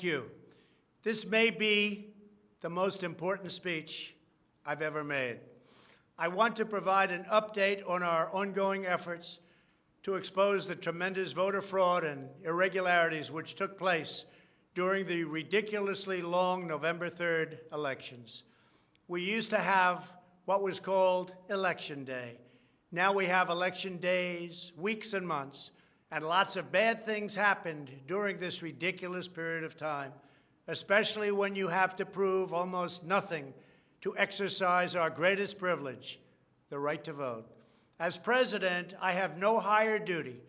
Thank you. This may be the most important speech I've ever made. I want to provide an update on our ongoing efforts to expose the tremendous voter fraud and irregularities which took place during the ridiculously long November 3rd elections. We used to have what was called Election Day. Now we have election days, weeks and months, and lots of bad things happened during this ridiculous period of time, especially when you have to prove almost nothing to exercise our greatest privilege, the right to vote. As president, I have no higher duty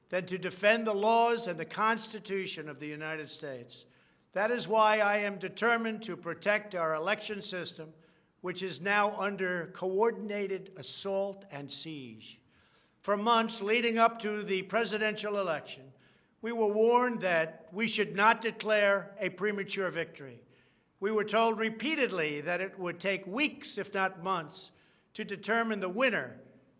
than to defend the laws and the Constitution of the United States. That is why I am determined to protect our election system, which is now under coordinated assault and siege. For months leading up to the presidential election, we were warned that we should not declare a premature victory. We were told repeatedly that it would take weeks, if not months, to determine the winner,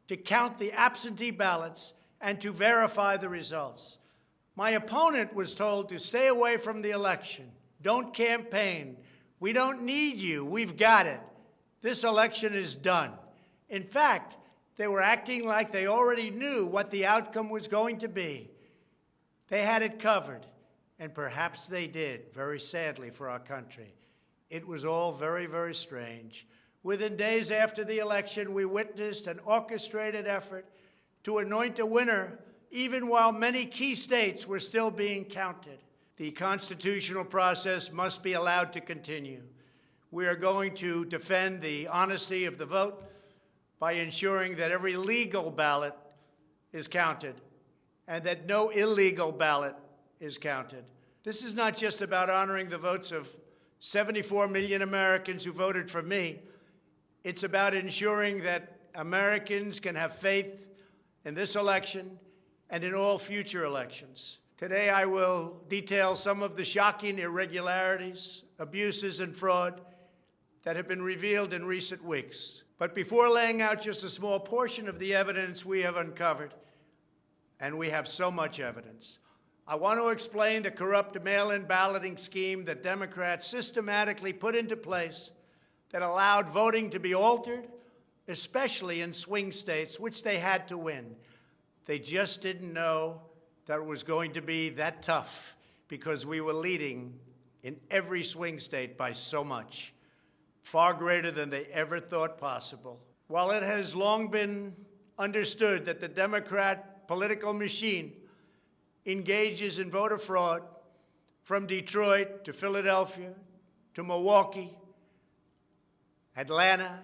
to count the absentee ballots, and to verify the results. My opponent was told to stay away from the election. Don't campaign. We don't need you. We've got it. This election is done. In fact, they were acting like they already knew what the outcome was going to be. They had it covered, and perhaps they did, very sadly for our country. It was all very, very strange. Within days after the election, we witnessed an orchestrated effort to anoint a winner, even while many key states were still being counted. The constitutional process must be allowed to continue. We are going to defend the honesty of the vote by ensuring that every legal ballot is counted and that no illegal ballot is counted. This is not just about honoring the votes of 74 million Americans who voted for me. It's about ensuring that Americans can have faith in this election and in all future elections. Today, I will detail some of the shocking irregularities, abuses, and fraud that have been revealed in recent weeks. But before laying out just a small portion of the evidence we have uncovered, and we have so much evidence, I want to explain the corrupt mail-in balloting scheme that Democrats systematically put into place that allowed voting to be altered, especially in swing states, which they had to win. They just didn't know that it was going to be that tough because we were leading in every swing state by so much, far greater than they ever thought possible. While it has long been understood that the Democrat political machine engages in voter fraud from Detroit to Philadelphia to Milwaukee, Atlanta,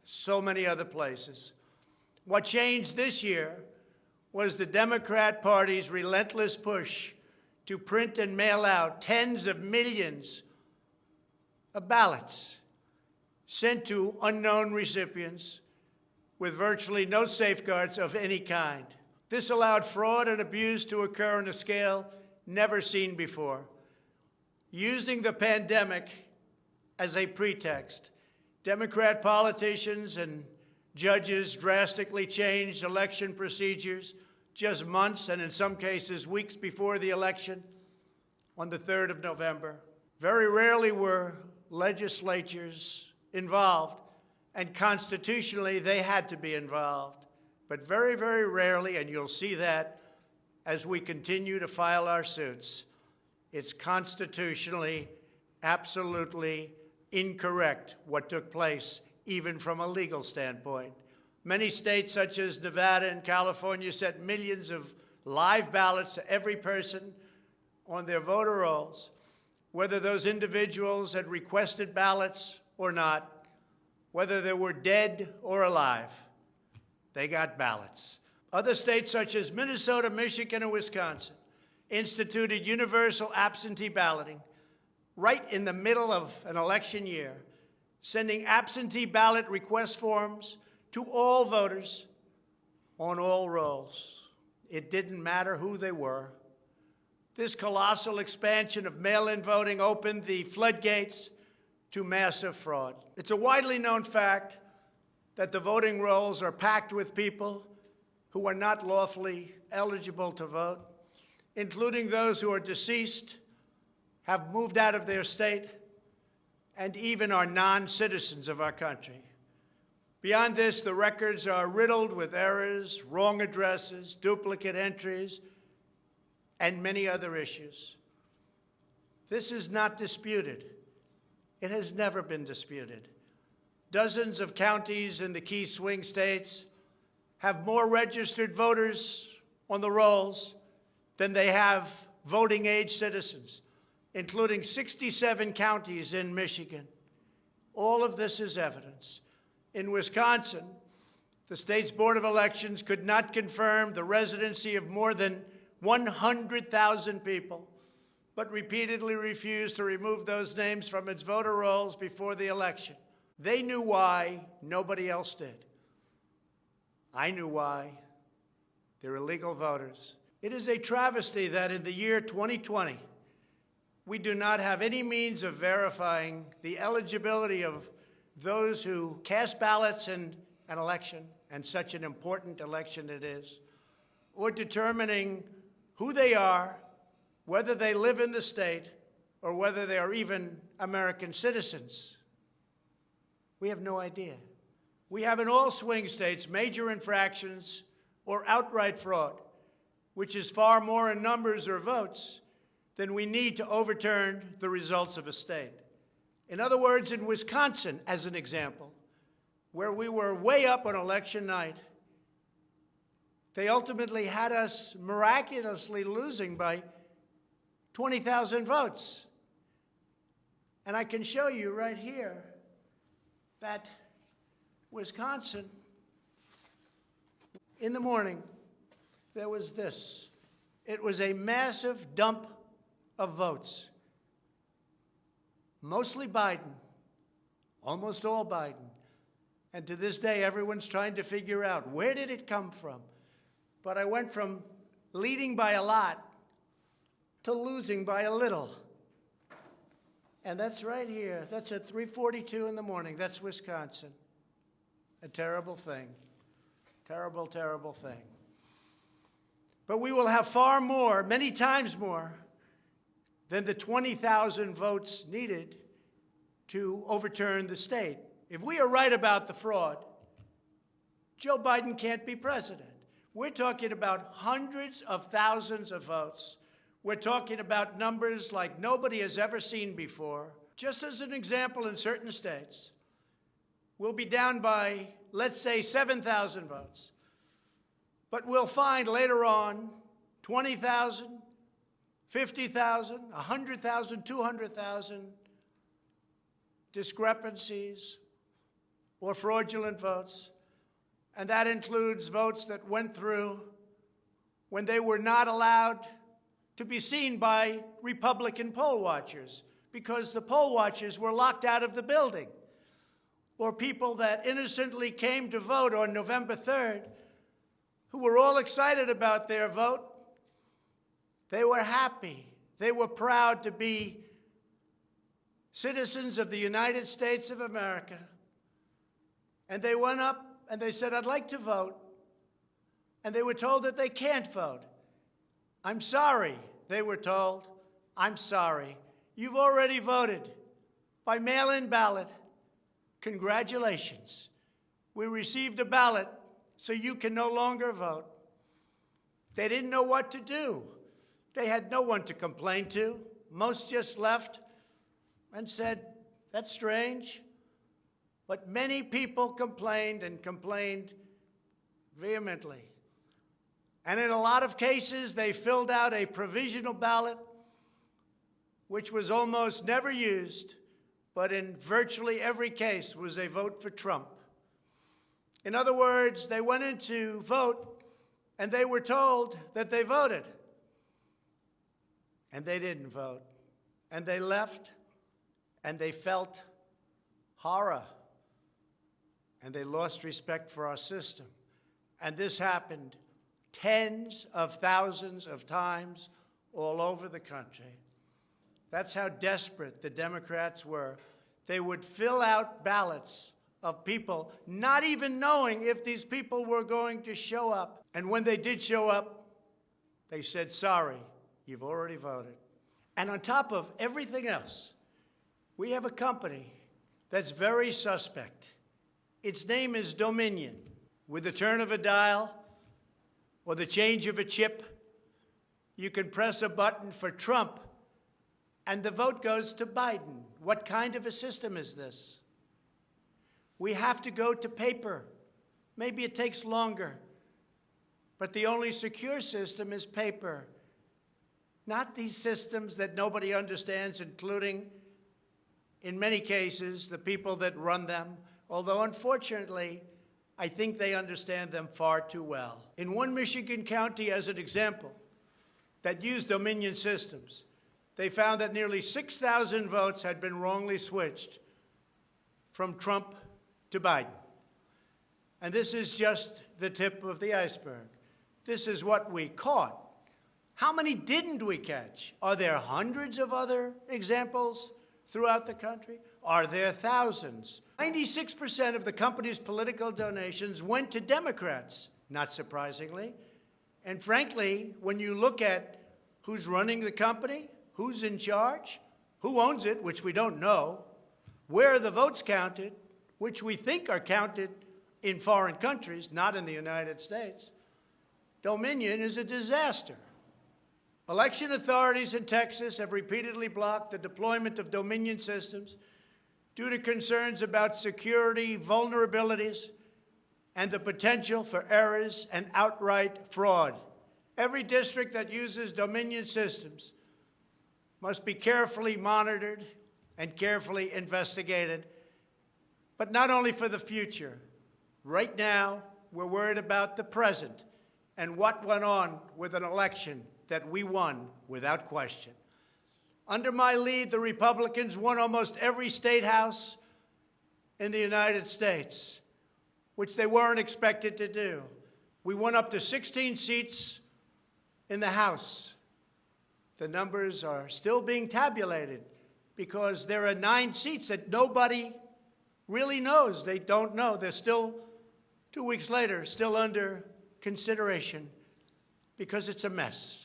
so many other places, what changed this year was the Democrat Party's relentless push to print and mail out tens of millions of ballots sent to unknown recipients with virtually no safeguards of any kind. This allowed fraud and abuse to occur on a scale never seen before. Using the pandemic as a pretext, Democrat politicians and judges drastically changed election procedures just months and in some cases weeks before the election on the 3rd of November. Very rarely were legislatures involved, and constitutionally they had to be involved. But very, very rarely, and you'll see that as we continue to file our suits, it's constitutionally absolutely incorrect what took place, even from a legal standpoint. Many states, such as Nevada and California, sent millions of live ballots to every person on their voter rolls, whether those individuals had requested ballots or not, whether they were dead or alive. They got ballots. Other states, such as Minnesota, Michigan, and Wisconsin, instituted universal absentee balloting right in the middle of an election year, sending absentee ballot request forms to all voters on all rolls. It didn't matter who they were. This colossal expansion of mail-in voting opened the floodgates to massive fraud. It's a widely known fact that the voting rolls are packed with people who are not lawfully eligible to vote, including those who are deceased, have moved out of their state and even are non-citizens of our country. Beyond this, the records are riddled with errors, wrong addresses, duplicate entries, and many other issues. This is not disputed. It has never been disputed. Dozens of counties in the key swing states have more registered voters on the rolls than they have voting-age citizens, including 67 counties in Michigan. All of this is evidence. In Wisconsin, the state's Board of Elections could not confirm the residency of more than 100,000 people, but repeatedly refused to remove those names from its voter rolls before the election. They knew why, nobody else did. I knew why. They're illegal voters. It is a travesty that in the year 2020, we do not have any means of verifying the eligibility of those who cast ballots in an election, and such an important election it is, or determining who they are, whether they live in the state, or whether they are even American citizens. We have no idea. We have in all swing states major infractions or outright fraud, which is far more in numbers or votes than we need to overturn the results of a state. In other words, in Wisconsin, as an example, where we were way up on election night, they ultimately had us miraculously losing by 20,000 votes. And I can show you right here that Wisconsin, in the morning, there was this. It was a massive dump of votes. Mostly Biden, almost all Biden. And to this day, everyone's trying to figure out, where did it come from? But I went from leading by a lot to losing by a little. And that's right here. That's at 3:42 in the morning. That's Wisconsin. A terrible thing. Terrible, terrible thing. But we will have far more, many times more, than the 20,000 votes needed to overturn the state. If we are right about the fraud, Joe Biden can't be president. We're talking about hundreds of thousands of votes. We're talking about numbers like nobody has ever seen before. Just as an example, in certain states, we'll be down by, let's say, 7,000 votes. But we'll find later on 20,000, 50,000, 100,000, 200,000 discrepancies or fraudulent votes. And that includes votes that went through when they were not allowed to be seen by Republican poll watchers because the poll watchers were locked out of the building. Or people that innocently came to vote on November 3rd who were all excited about their vote. They were happy. They were proud to be citizens of the United States of America. And they went up and they said, I'd like to vote. And they were told that they can't vote. I'm sorry, they were told. I'm sorry. You've already voted by mail-in ballot. Congratulations. We received a ballot, so you can no longer vote. They didn't know what to do. They had no one to complain to. Most just left and said, that's strange. But many people complained and complained vehemently. And in a lot of cases, they filled out a provisional ballot, which was almost never used, but in virtually every case was a vote for Trump. In other words, they went in to vote, and they were told that they voted. And they didn't vote. And they left, and they felt horror. And they lost respect for our system. And this happened tens of thousands of times all over the country. That's how desperate the Democrats were. They would fill out ballots of people not even knowing if these people were going to show up. And when they did show up, they said, sorry, you've already voted. And on top of everything else, we have a company that's very suspect. Its name is Dominion. With the turn of a dial or the change of a chip, you can press a button for Trump and the vote goes to Biden. What kind of a system is this? We have to go to paper. Maybe it takes longer, but the only secure system is paper. Not these systems that nobody understands, including, in many cases, the people that run them, although unfortunately, I think they understand them far too well. In one Michigan county, as an example, that used Dominion systems, they found that nearly 6,000 votes had been wrongly switched from Trump to Biden. And this is just the tip of the iceberg. This is what we caught. How many didn't we catch? Are there hundreds of other examples throughout the country? Are there thousands? 96% of the company's political donations went to Democrats, not surprisingly. And frankly, when you look at who's running the company, who's in charge, who owns it, which we don't know, where are the votes counted, which we think are counted in foreign countries, not in the United States, Dominion is a disaster. Election authorities in Texas have repeatedly blocked the deployment of Dominion systems due to concerns about security vulnerabilities and the potential for errors and outright fraud. Every district that uses Dominion systems must be carefully monitored and carefully investigated, but not only for the future. Right now, we're worried about the present and what went on with an election that we won without question. Under my lead, the Republicans won almost every state house in the United States, which they weren't expected to do. We won up to 16 seats in the House. The numbers are still being tabulated because there are 9 seats that nobody really knows. They don't know. They're still, 2 weeks later, still under consideration because it's a mess.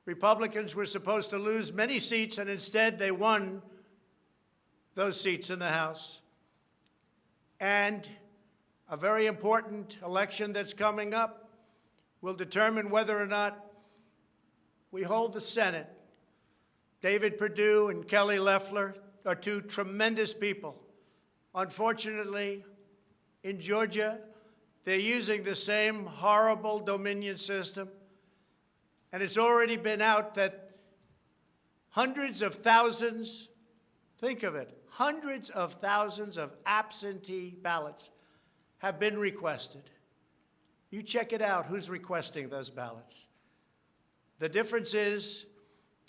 Republicans were supposed to lose many seats, and instead they won those seats in the House. And a very important election that's coming up will determine whether or not we hold the Senate. David Perdue and Kelly Loeffler are 2 tremendous people. Unfortunately, in Georgia, they're using the same horrible Dominion system. And it's already been out that hundreds of thousands, think of it, hundreds of thousands of absentee ballots have been requested. You check it out, who's requesting those ballots. The difference is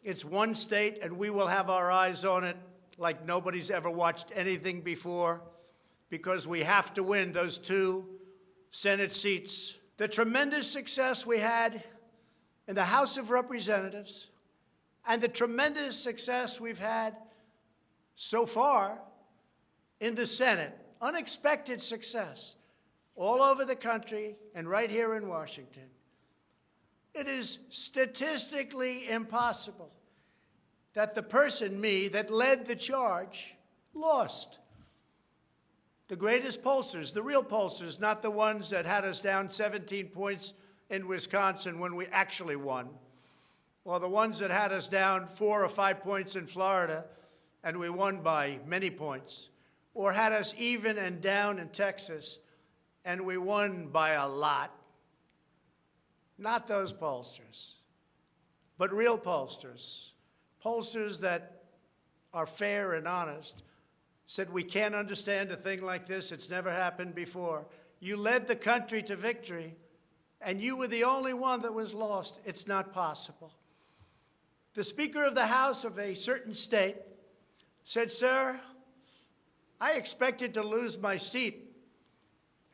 it's one state, and we will have our eyes on it like nobody's ever watched anything before, because we have to win those 2 Senate seats. The tremendous success we had in the House of Representatives and the tremendous success we've had so far in the Senate, unexpected success all over the country and right here in Washington. It is statistically impossible that the person, me, that led the charge lost. The greatest pollsters, the real pollsters, not the ones that had us down 17 points in Wisconsin when we actually won, or the ones that had us down 4 or 5 points in Florida and we won by many points, or had us even and down in Texas and we won by a lot. Not those pollsters, but real pollsters, pollsters that are fair and honest, said we can't understand a thing like this. It's never happened before. You led the country to victory, and you were the only one that was lost. It's not possible. The Speaker of the House of a certain state said, "Sir, I expected to lose my seat,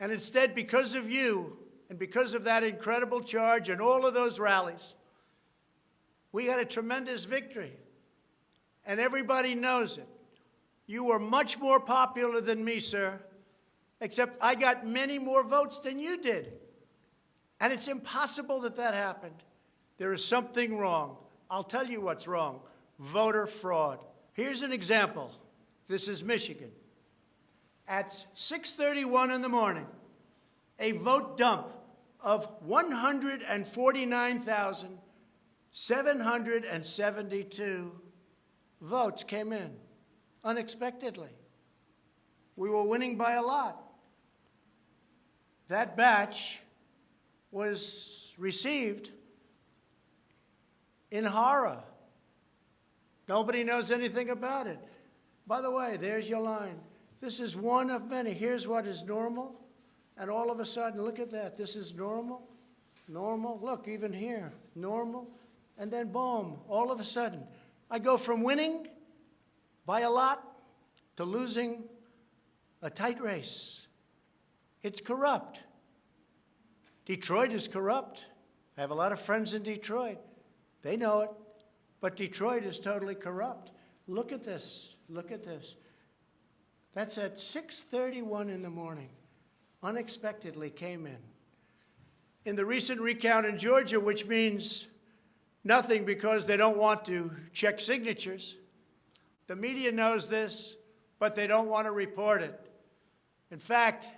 and instead, because of you and because of that incredible charge and all of those rallies, we had a tremendous victory, and everybody knows it. You were much more popular than me, sir, except I got many more votes than you did. And it's impossible that that happened. There is something wrong. I'll tell you what's wrong. voter fraud. Here's an example. This is Michigan. At 6:31 in the morning, a vote dump of 149,772 votes came in unexpectedly. We were winning by a lot. That batch was received in horror. Nobody knows anything about it. By the way, there's your line. This is one of many. Here's what is normal. And all of a sudden, look at that. This is normal, normal. Look, even here, normal. And then, boom, all of a sudden, I go from winning by a lot to losing a tight race. It's corrupt. Detroit is corrupt. I have a lot of friends in Detroit. They know it. But Detroit is totally corrupt. Look at this. Look at this. That's at 6:31 in the morning. Unexpectedly came in. In the recent recount in Georgia, which means nothing because they don't want to check signatures, the media knows this, but they don't want to report it. In fact,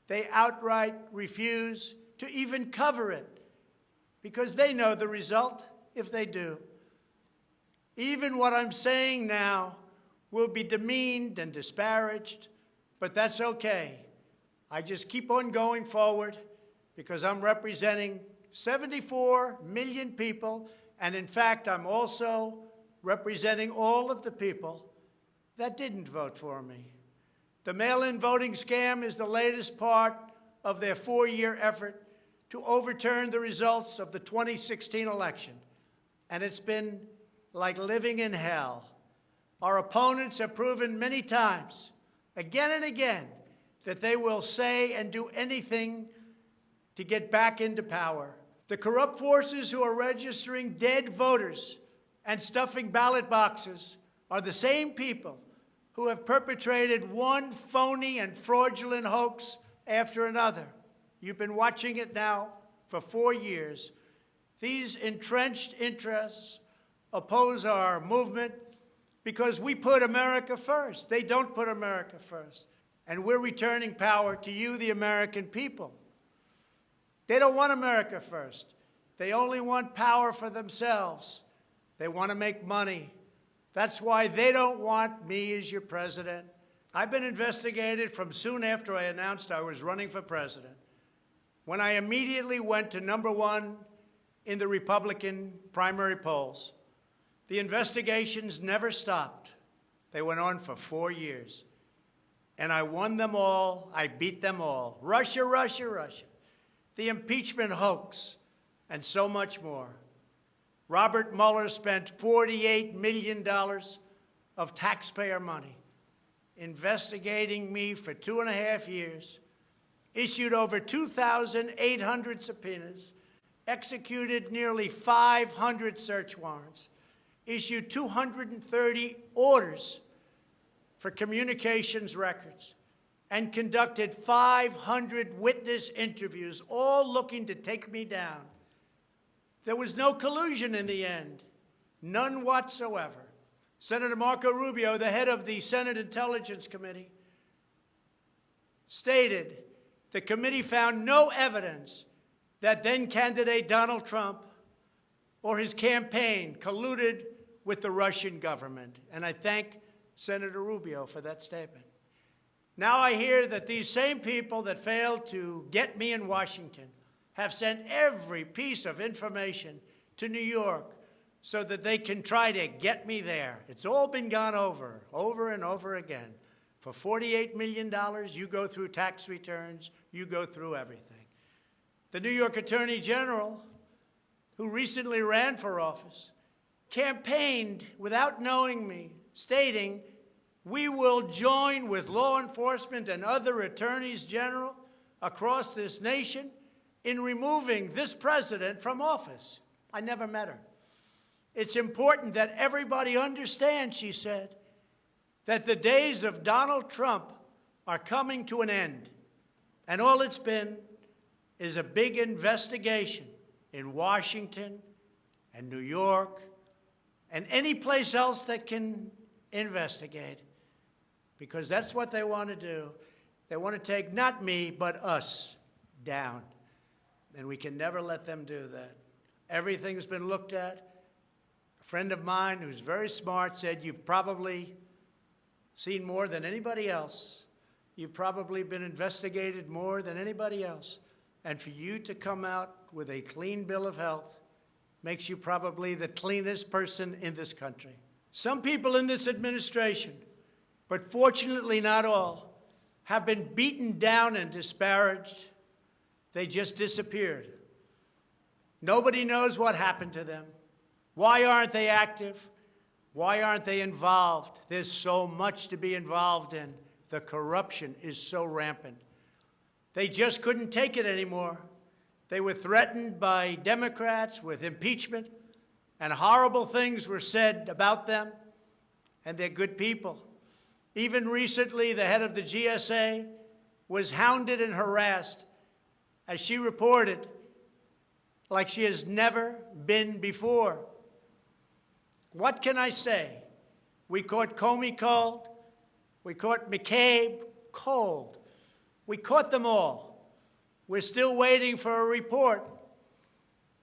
they outright refuse to even cover it because they know the result if they do. Even what I'm saying now will be demeaned and disparaged, but that's okay. I just keep on going forward because I'm representing 74 million people, and in fact, I'm also representing all of the people that didn't vote for me. The mail-in voting scam is the latest part of their 4-year effort to overturn the results of the 2016 election, and it's been like living in hell. Our opponents have proven many times, again and again, that they will say and do anything to get back into power. The corrupt forces who are registering dead voters and stuffing ballot boxes are the same people who have perpetrated one phony and fraudulent hoax after another. You've been watching it now for 4 years. These entrenched interests oppose our movement because we put America first. They don't put America first. And we're returning power to you, the American people. They don't want America first. They only want power for themselves. They want to make money. That's why they don't want me as your president. I've been investigated from soon after I announced I was running for president, when I immediately went to #1 in the Republican primary polls. The investigations never stopped. They went on for 4 years. And I won them all. I beat them all. Russia, Russia, Russia. The impeachment hoax, and so much more. Robert Mueller spent $48 million of taxpayer money investigating me for 2.5 years, issued over 2,800 subpoenas, executed nearly 500 search warrants, issued 230 orders for communications records, and conducted 500 witness interviews, all looking to take me down. There was no collusion in the end, none whatsoever. Senator Marco Rubio, the head of the Senate Intelligence Committee, stated the committee found no evidence that then-candidate Donald Trump or his campaign colluded with the Russian government. And I thank Senator Rubio for that statement. Now I hear that these same people that failed to get me in Washington have sent every piece of information to New York so that they can try to get me there. It's all been gone over and over again. For $48 million, you go through tax returns, you go through everything. The New York Attorney General, who recently ran for office, campaigned without knowing me, stating, "We will join with law enforcement and other attorneys general across this nation in removing this president from office." I never met her. It's important that everybody understand, she said, that the days of Donald Trump are coming to an end. And all it's been is a big investigation in Washington and New York and any place else that can investigate, because that's what they want to do. They want to take not me, but us down. And we can never let them do that. Everything's been looked at. A friend of mine who's very smart said, you've probably seen more than anybody else. You've probably been investigated more than anybody else. And for you to come out with a clean bill of health makes you probably the cleanest person in this country. Some people in this administration, but fortunately not all, have been beaten down and disparaged. They just disappeared. Nobody knows what happened to them. Why aren't they active? Why aren't they involved? There's so much to be involved in. The corruption is so rampant. They just couldn't take it anymore. They were threatened by Democrats with impeachment, and horrible things were said about them, and they're good people. Even recently, the head of the GSA was hounded and harassed, as she reported, like she has never been before. What can I say? We caught Comey cold. We caught McCabe cold. We caught them all. We're still waiting for a report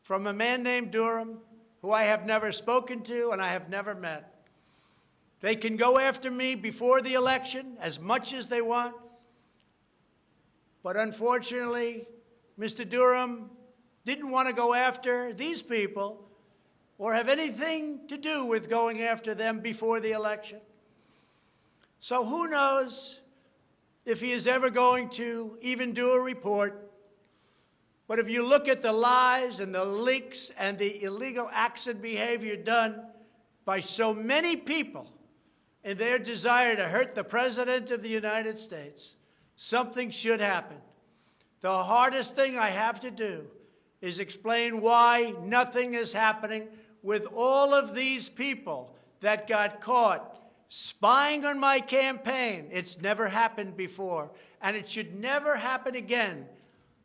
from a man named Durham, who I have never spoken to and I have never met. They can go after me before the election as much as they want, but unfortunately, Mr. Durham didn't want to go after these people or have anything to do with going after them before the election. So who knows if he is ever going to even do a report. But if you look at the lies and the leaks and the illegal acts and behavior done by so many people in their desire to hurt the President of the United States, something should happen. The hardest thing I have to do is explain why nothing is happening with all of these people that got caught spying on my campaign. It's never happened before, and it should never happen again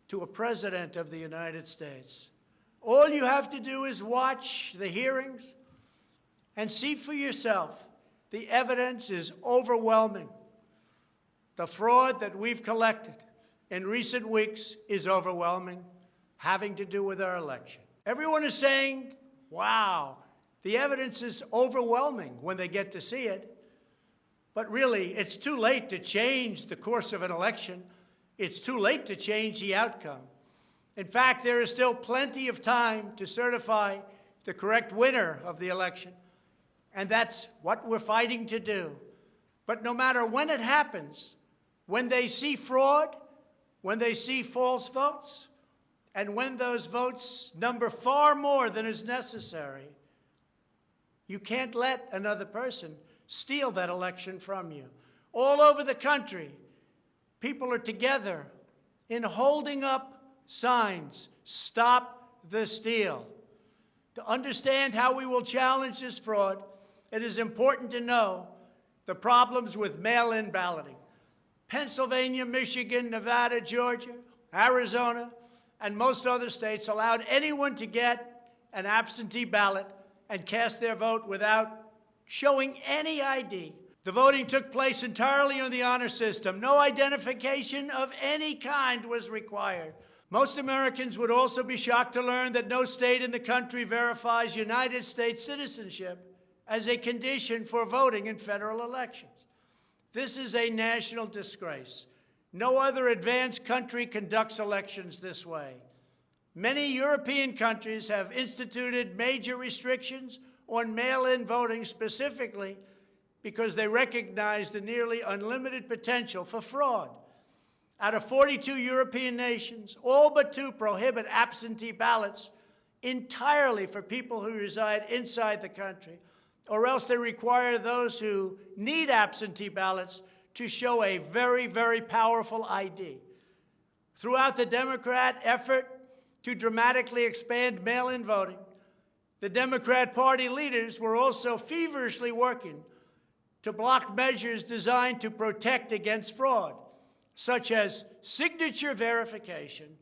to a President of the United States. All you have to do is watch the hearings and see for yourself. The evidence is overwhelming. The fraud that we've collected in recent weeks is overwhelming, having to do with our election. Everyone is saying, wow, the evidence is overwhelming when they get to see it. But really, it's too late to change the course of an election. It's too late to change the outcome. In fact, there is still plenty of time to certify the correct winner of the election. And that's what we're fighting to do. But no matter when it happens, when they see fraud, when they see false votes, and when those votes number far more than is necessary, you can't let another person steal that election from you. All over the country, people are together in holding up signs, "Stop the Steal." To understand how we will challenge this fraud, it is important to know the problems with mail-in balloting. Pennsylvania, Michigan, Nevada, Georgia, Arizona, and most other states allowed anyone to get an absentee ballot and cast their vote without showing any ID. The voting took place entirely on the honor system. No identification of any kind was required. Most Americans would also be shocked to learn that no state in the country verifies United States citizenship as a condition for voting in federal elections. This is a national disgrace. No other advanced country conducts elections this way. Many European countries have instituted major restrictions on mail-in voting specifically because they recognize the nearly unlimited potential for fraud. Out of 42 European nations, all but 2 prohibit absentee ballots entirely for people who reside inside the country, or else they require those who need absentee ballots to show a very, very powerful ID. Throughout the Democrat effort to dramatically expand mail-in voting, the Democrat Party leaders were also feverishly working to block measures designed to protect against fraud, such as signature verification,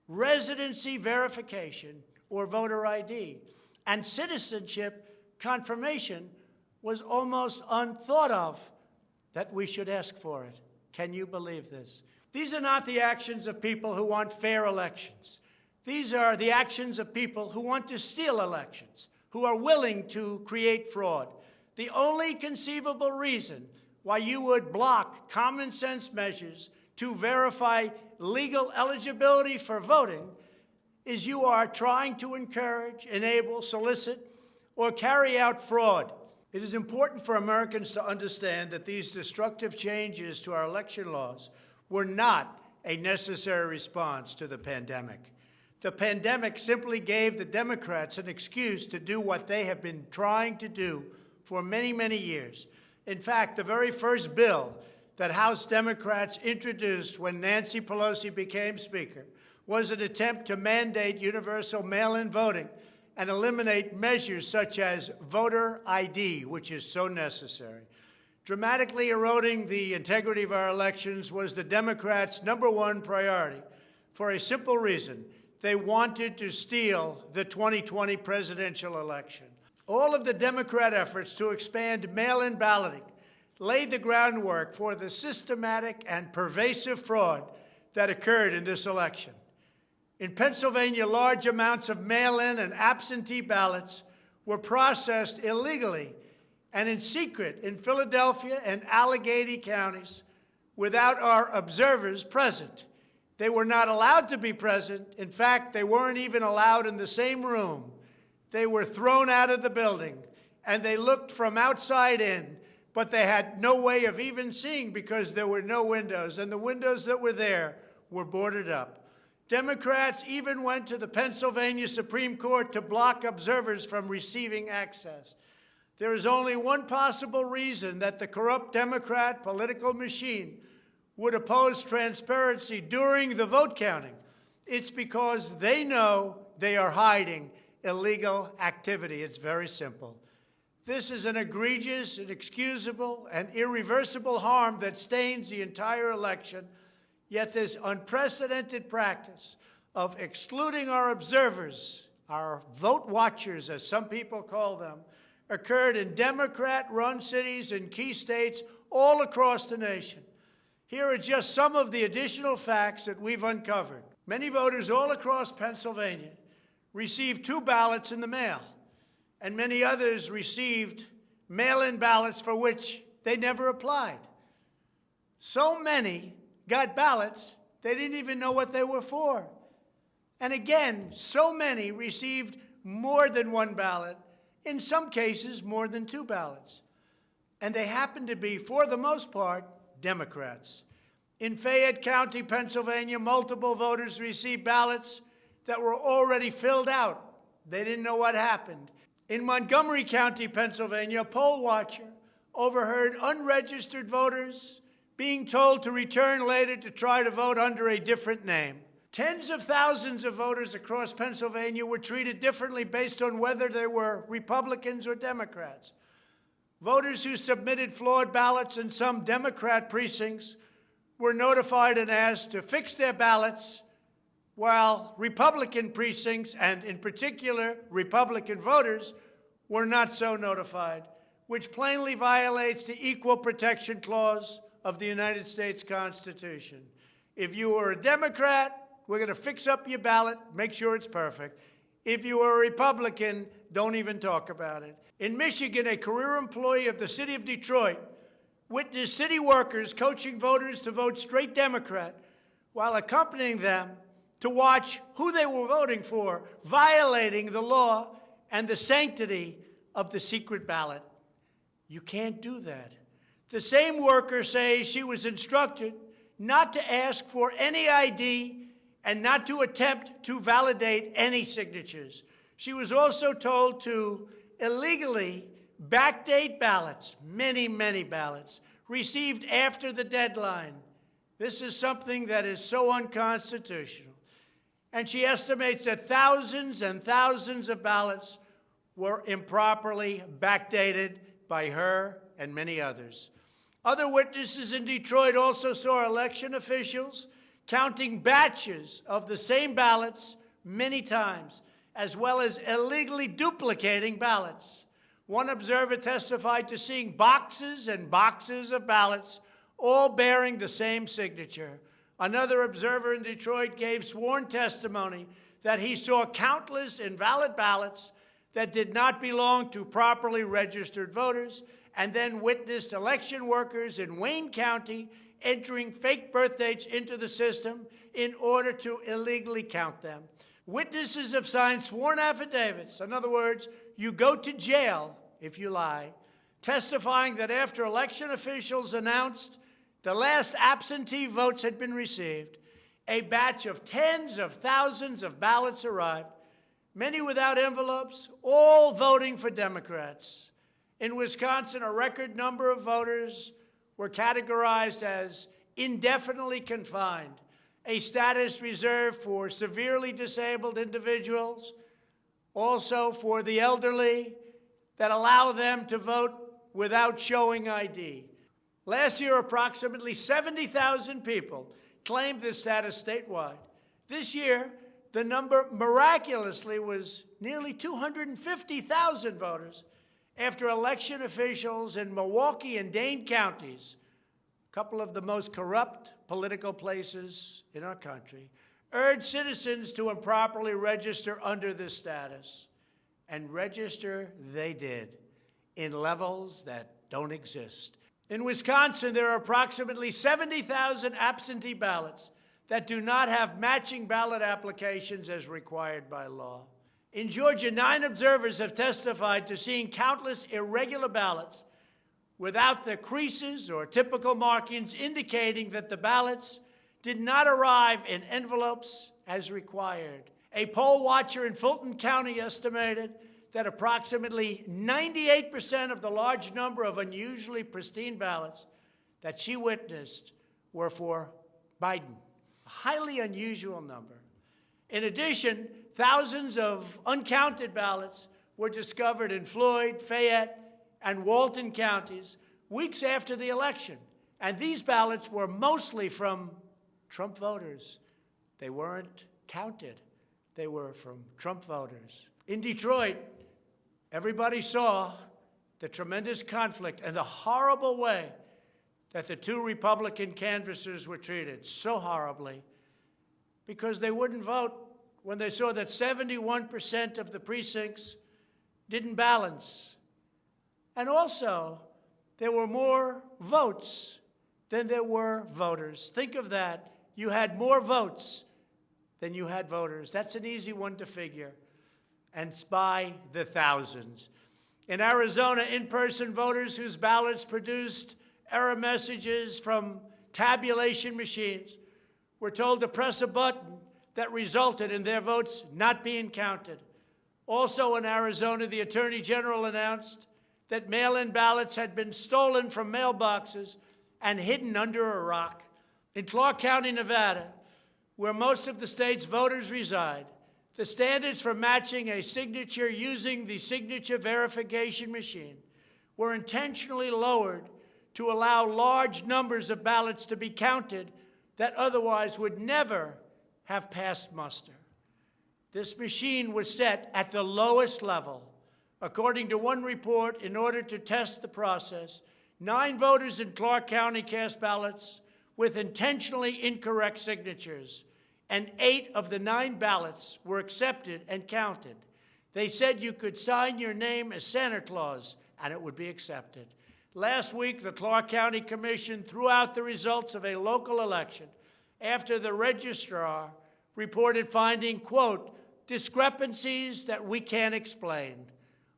residency verification, or voter ID, and citizenship confirmation was almost unthought of that we should ask for it. Can you believe this? These are not the actions of people who want fair elections. These are the actions of people who want to steal elections, who are willing to create fraud. The only conceivable reason why you would block common sense measures to verify legal eligibility for voting is you are trying to encourage, enable, solicit, or carry out fraud. It is important for Americans to understand that these destructive changes to our election laws were not a necessary response to the pandemic. The pandemic simply gave the Democrats an excuse to do what they have been trying to do for many, many years. In fact, the very first bill that House Democrats introduced when Nancy Pelosi became Speaker was an attempt to mandate universal mail-in voting and eliminate measures such as voter ID, which is so necessary. Dramatically eroding the integrity of our elections was the Democrats' #1 priority for a simple reason. They wanted to steal the 2020 presidential election. All of the Democrat efforts to expand mail-in balloting laid the groundwork for the systematic and pervasive fraud that occurred in this election. In Pennsylvania, large amounts of mail-in and absentee ballots were processed illegally and in secret in Philadelphia and Allegheny counties without our observers present. They were not allowed to be present. In fact, they weren't even allowed in the same room. They were thrown out of the building, and they looked from outside in, but they had no way of even seeing because there were no windows, and the windows that were there were boarded up. Democrats even went to the Pennsylvania Supreme Court to block observers from receiving access. There is only one possible reason that the corrupt Democrat political machine would oppose transparency during the vote counting. It's because they know they are hiding illegal activity. It's very simple. This is an egregious, inexcusable, and irreversible harm that stains the entire election. Yet this unprecedented practice of excluding our observers, our vote watchers, as some people call them, occurred in Democrat-run cities and key states all across the nation. Here are just some of the additional facts that we've uncovered. Many voters all across Pennsylvania received 2 ballots in the mail, and many others received mail-in ballots for which they never applied. So many got ballots, they didn't even know what they were for. And again, so many received more than 1 ballot, in some cases more than 2 ballots. And they happened to be, for the most part, Democrats. In Fayette County, Pennsylvania, multiple voters received ballots that were already filled out. They didn't know what happened. In Montgomery County, Pennsylvania, a poll watcher overheard unregistered voters being told to return later to try to vote under a different name. Tens of thousands of voters across Pennsylvania were treated differently based on whether they were Republicans or Democrats. Voters who submitted flawed ballots in some Democrat precincts were notified and asked to fix their ballots, while Republican precincts, and in particular Republican voters, were not so notified, which plainly violates the Equal Protection Clause of the United States Constitution. If you are a Democrat, we're going to fix up your ballot, make sure it's perfect. If you are a Republican, don't even talk about it. In Michigan, a career employee of the city of Detroit witnessed city workers coaching voters to vote straight Democrat while accompanying them to watch who they were voting for, violating the law and the sanctity of the secret ballot. You can't do that. The same worker says she was instructed not to ask for any ID and not to attempt to validate any signatures. She was also told to illegally backdate ballots, many, many ballots, received after the deadline. This is something that is so unconstitutional. And she estimates that thousands and thousands of ballots were improperly backdated by her and many others. Other witnesses in Detroit also saw election officials counting batches of the same ballots many times, as well as illegally duplicating ballots. One observer testified to seeing boxes and boxes of ballots, all bearing the same signature. Another observer in Detroit gave sworn testimony that he saw countless invalid ballots that did not belong to properly registered voters, and then witnessed election workers in Wayne County entering fake birth dates into the system in order to illegally count them. Witnesses have signed sworn affidavits. In other words, you go to jail if you lie, testifying that after election officials announced the last absentee votes had been received, a batch of tens of thousands of ballots arrived, many without envelopes, all voting for Democrats. In Wisconsin, a record number of voters were categorized as indefinitely confined, a status reserved for severely disabled individuals, also for the elderly, that allow them to vote without showing ID. Last year, approximately 70,000 people claimed this status statewide. This year, the number miraculously was nearly 250,000 voters after election officials in Milwaukee and Dane counties, a couple of the most corrupt political places in our country, urged citizens to improperly register under this status. And register they did in levels that don't exist. In Wisconsin, there are approximately 70,000 absentee ballots that do not have matching ballot applications as required by law. In Georgia, 9 observers have testified to seeing countless irregular ballots without the creases or typical markings indicating that the ballots did not arrive in envelopes as required. A poll watcher in Fulton County estimated that approximately 98% of the large number of unusually pristine ballots that she witnessed were for Biden, a highly unusual number. In addition, thousands of uncounted ballots were discovered in Floyd, Fayette, and Walton counties weeks after the election, and these ballots were mostly from Trump voters. They weren't counted. They were from Trump voters. In Detroit, everybody saw the tremendous conflict and the horrible way that the 2 Republican canvassers were treated, so horribly, because they wouldn't vote when they saw that 71% of the precincts didn't balance. And also, there were more votes than there were voters. Think of that. You had more votes than you had voters. That's an easy one to figure. And it's by the thousands. In Arizona, in-person voters whose ballots produced error messages from tabulation machines were told to press a button that resulted in their votes not being counted. Also in Arizona, the Attorney General announced that mail-in ballots had been stolen from mailboxes and hidden under a rock. In Clark County, Nevada, where most of the state's voters reside, the standards for matching a signature using the signature verification machine were intentionally lowered to allow large numbers of ballots to be counted that otherwise would never have passed muster. This machine was set at the lowest level. According to one report, in order to test the process, 9 voters in Clark County cast ballots with intentionally incorrect signatures, and 8 of the 9 ballots were accepted and counted. They said you could sign your name as Santa Claus, and it would be accepted. Last week, the Clark County Commission threw out the results of a local election after the registrar reported finding, quote, discrepancies that we can't explain.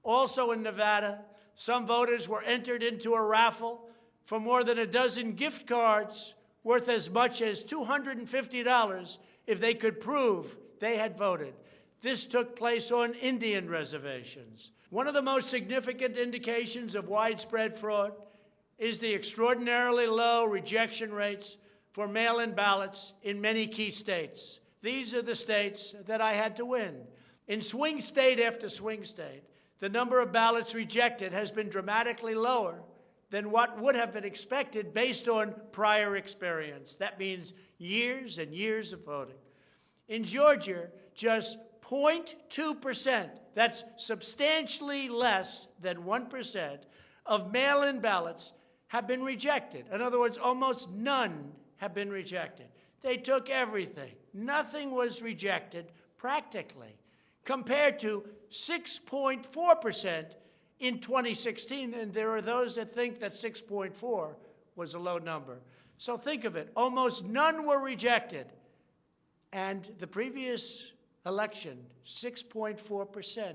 Also in Nevada, some voters were entered into a raffle for more than a dozen gift cards worth as much as $250 if they could prove they had voted. This took place on Indian reservations. One of the most significant indications of widespread fraud is the extraordinarily low rejection rates for mail-in ballots in many key states. These are the states that I had to win. In swing state after swing state, the number of ballots rejected has been dramatically lower than what would have been expected based on prior experience. That means years and years of voting. In Georgia, just 0.2%, that's substantially less than 1%, of mail-in ballots have been rejected. In other words, almost none have been rejected. They took everything. Nothing was rejected practically, compared to 6.4% in 2016, and there are those that think that 6.4 was a low number. So think of it. Almost none were rejected. And the previous election, 6.4%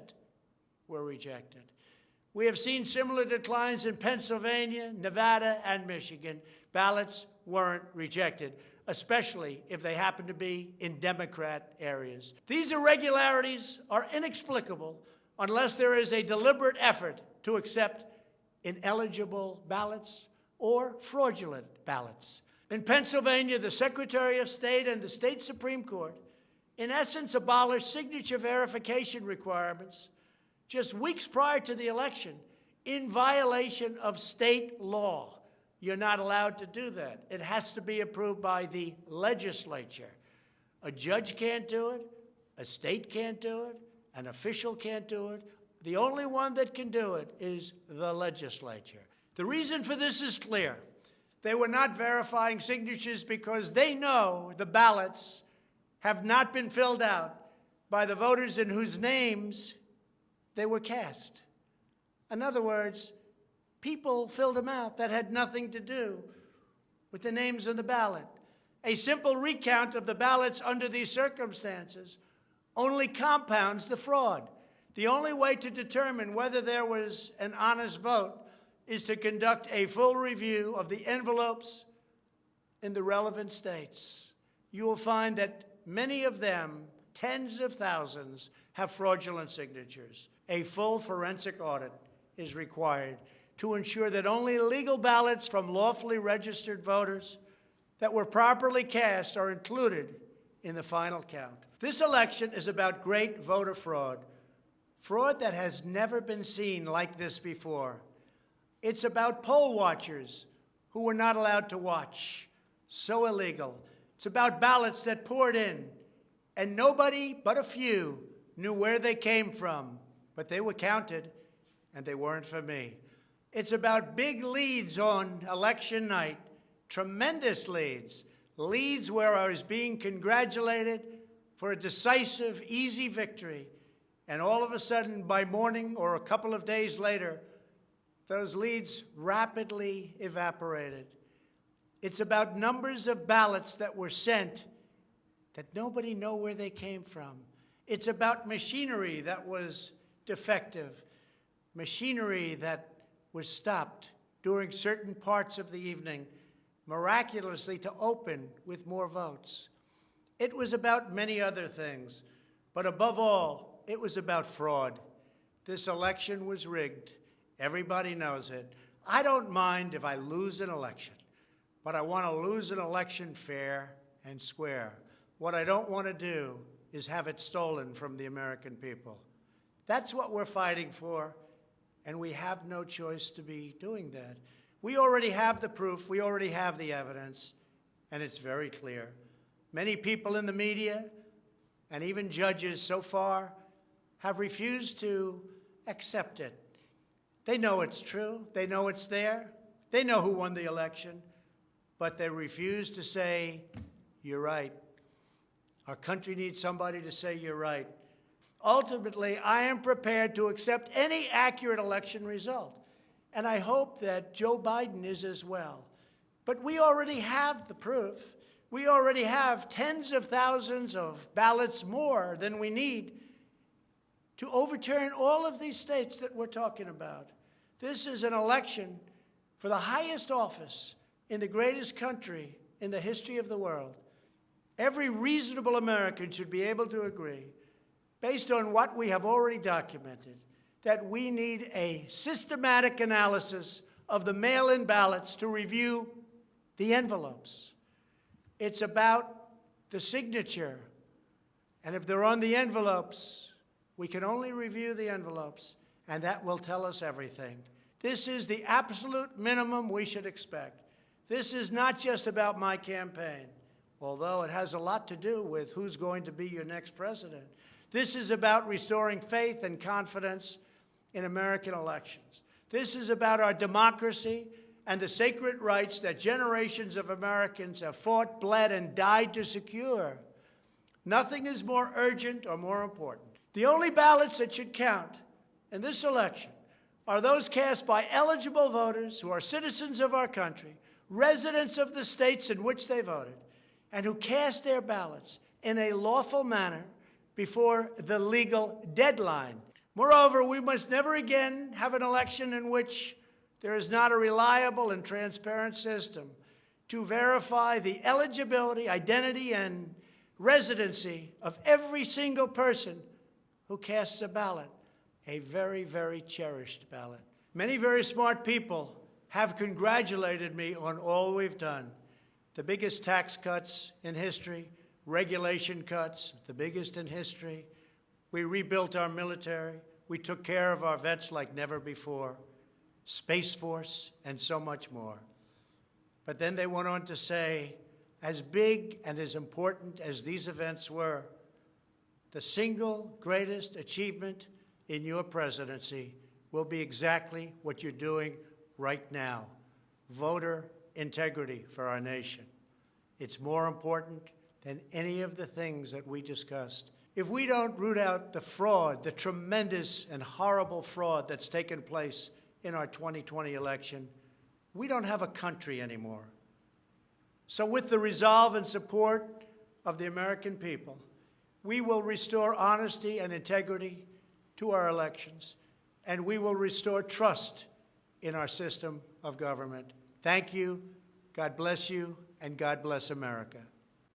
were rejected. We have seen similar declines in Pennsylvania, Nevada, and Michigan. Ballots weren't rejected, especially if they happen to be in Democrat areas. These irregularities are inexplicable unless there is a deliberate effort to accept ineligible ballots or fraudulent ballots. In Pennsylvania, the Secretary of State and the state Supreme Court, in essence, abolished signature verification requirements just weeks prior to the election in violation of state law. You're not allowed to do that. It has to be approved by the legislature. A judge can't do it, a state can't do it, an official can't do it. The only one that can do it is the legislature. The reason for this is clear. They were not verifying signatures because they know the ballots have not been filled out by the voters in whose names they were cast. In other words, people filled them out that had nothing to do with the names on the ballot. A simple recount of the ballots under these circumstances only compounds the fraud. The only way to determine whether there was an honest vote is to conduct a full review of the envelopes in the relevant states. You will find that many of them, tens of thousands, have fraudulent signatures. A full forensic audit is required to ensure that only legal ballots from lawfully registered voters that were properly cast are included in the final count. This election is about great voter fraud, fraud that has never been seen like this before. It's about poll watchers who were not allowed to watch. So illegal. It's about ballots that poured in, and nobody but a few knew where they came from, but they were counted, and they weren't for me. It's about big leads on election night, tremendous leads, leads where I was being congratulated for a decisive, easy victory, and all of a sudden, by morning or a couple of days later, those leads rapidly evaporated. It's about numbers of ballots that were sent that nobody knew where they came from. It's about machinery that was defective, machinery that was stopped during certain parts of the evening, miraculously to open with more votes. It was about many other things, but above all, it was about fraud. This election was rigged. Everybody knows it. I don't mind if I lose an election, but I want to lose an election fair and square. What I don't want to do is have it stolen from the American people. That's what we're fighting for, and we have no choice to be doing that. We already have the proof. We already have the evidence, and it's very clear. Many people in the media and even judges so far have refused to accept it. They know it's true. They know it's there. They know who won the election, but they refuse to say, you're right. Our country needs somebody to say you're right. Ultimately, I am prepared to accept any accurate election result, and I hope that Joe Biden is as well. But we already have the proof. We already have tens of thousands of ballots more than we need to overturn all of these states that we're talking about. This is an election for the highest office in the greatest country in the history of the world. Every reasonable American should be able to agree, based on what we have already documented, that we need a systematic analysis of the mail-in ballots to review the envelopes. It's about the signature. And if they're on the envelopes, we can only review the envelopes, and that will tell us everything. This is the absolute minimum we should expect. This is not just about my campaign, although it has a lot to do with who's going to be your next president. This is about restoring faith and confidence in American elections. This is about our democracy and the sacred rights that generations of Americans have fought, bled, and died to secure. Nothing is more urgent or more important. The only ballots that should count in this election are those cast by eligible voters who are citizens of our country, residents of the states in which they voted, and who cast their ballots in a lawful manner before the legal deadline. Moreover, we must never again have an election in which there is not a reliable and transparent system to verify the eligibility, identity, and residency of every single person who casts a ballot, a very, very cherished ballot. Many very smart people have congratulated me on all we've done. The biggest tax cuts in history, regulation cuts, the biggest in history. We rebuilt our military. We took care of our vets like never before. Space Force, and so much more. But then they went on to say, as big and as important as these events were, the single greatest achievement in your presidency will be exactly what you're doing right now, voter integrity for our nation. It's more important than any of the things that we discussed. If we don't root out the fraud, the tremendous and horrible fraud that's taken place in our 2020 election, we don't have a country anymore. So with the resolve and support of the American people, we will restore honesty and integrity to our elections, and we will restore trust in our system of government. Thank you, God bless you, and God bless America.